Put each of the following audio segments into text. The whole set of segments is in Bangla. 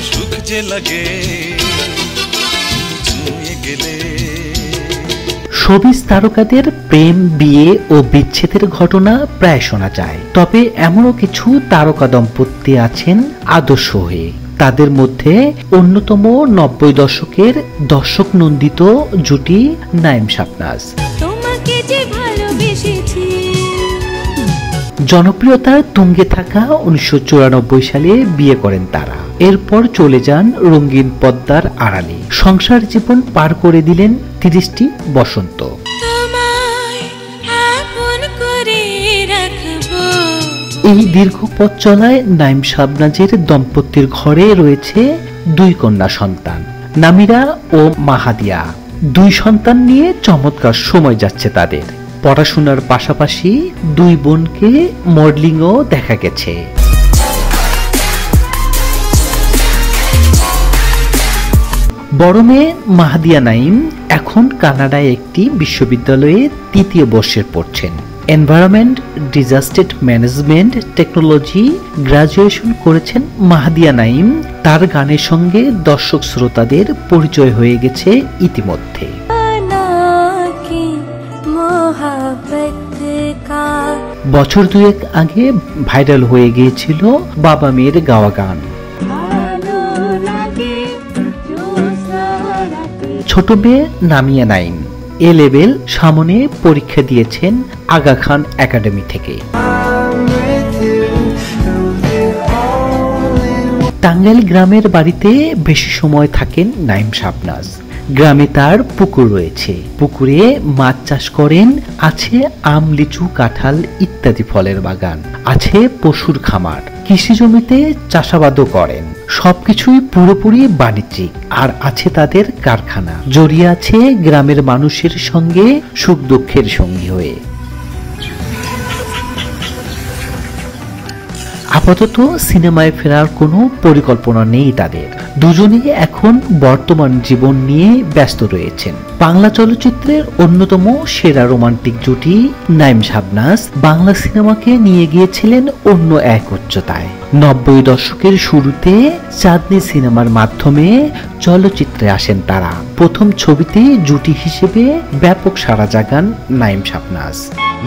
সুখ যে লাগে ছুঁয়ে গেলে। শোবিজ তারকাদের প্রেম, বিয়ে ও বিচ্ছেদের ঘটনা প্রায় শোনা যায়, তবে এমনও কিছু তারকা দম্পতি আছেন আদর্শ হয়ে। তাদের মধ্যে অন্যতম 90 দশকের দর্শক নন্দিত জুটি নাঈম শাবনাজ। জনপ্রিয়তার তুঙ্গে থাকা 1994 সালে বিয়ে করেন তারা। এরপর চলে যান রঙিন পর্দার আড়ালে, সংসার জীবন পার করে দিলেন 30টি বসন্ত। এই দীর্ঘ পথ চলায় নাঈম শাবনাজের দম্পতির ঘরে রয়েছে 2 কন্যা সন্তান, নামিরা ও মাহাদিয়া। 2 সন্তান নিয়ে চমৎকার সময় যাচ্ছে তাদের। পড়াশোনার পাশাপাশি 2 বোনকে মডেলিংও দেখা গেছে। বড় মেয়ে মাহাদিয়া নাঈম এখন কানাডায় একটি বিশ্ববিদ্যালয়ে 3য় বর্ষে পড়ছেন। Environment disaster management technology graduation করেছেন মাহাদিয়া নাঈম। তার গানের সঙ্গে দর্শক শ্রোতাদের পরিচয় হয়ে গেছে ইতিমধ্যে। বছর 2 আগে ভাইরাল হয়ে গিয়েছিল বাবা মেয়ের গাওয়া গান। ছোট মেয়ে নামিয়া নাঈম এ লেভেল সামনে পরীক্ষা দিয়েছেন আগা খান একাডেমি থেকে। টাঙ্গাইল গ্রামের বাড়িতে বেশি সময় থাকেন নাঈম শাবনাজ। গ্রামে তার পুকুর রয়েছে, পুকুরে মাছ চাষ করেন, আছে আম, লিচু, কাঁঠাল ইত্যাদি ফলের বাগান, আছে পশুর খামার, কৃষি জমিতে চাষাবাদও করেন। সবকিছুই পুরোপুরি বাণিজ্যিক। আর আছে তাদের কারখানা, জড়িয়ে আছে গ্রামের মানুষের সঙ্গে সুখ দুঃখের সঙ্গী হয়ে। আপাতত সিনেমায় ফেরার কোনো পরিকল্পনা নেই তাদের। দুজনেই এখন বর্তমান জীবন নিয়ে ব্যস্ত রয়েছেন। বাংলা চলচ্চিত্রের অন্যতম সেরা রোমান্টিক জুটি নাঈম শাবনাজ বাংলা সিনেমাকে নিয়ে গিয়েছিলেন অন্য এক উচ্চতায়। 90 দশকের শুরুতে চাঁদনি সিনেমার মাধ্যমে চলচ্চিত্রে আসেন তারা। প্রথম ছবিতে জুটি হিসেবে ব্যাপক সাড়া জাগান নাঈম শাবনাজ।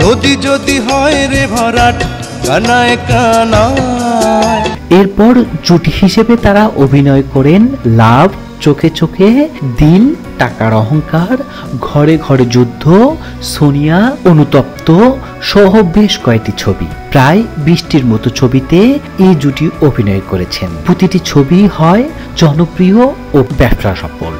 নদী যদি হয় রে ভরাট কানায় কানায়। এরপর জুটি হিসেবে তারা অভিনয় করেন লাভ, চোখে চোখে, দিল, টাকার অহংকার, ঘরে ঘরে যুদ্ধ, সোনিয়া, অনুতপ্ত সহ বেশ কয়েকটি ছবি। প্রায় 20টির মতো ছবিতে এই জুটি অভিনয় করেছেন। প্রতিটি ছবি হয় জনপ্রিয় ও ব্যবসা সফল।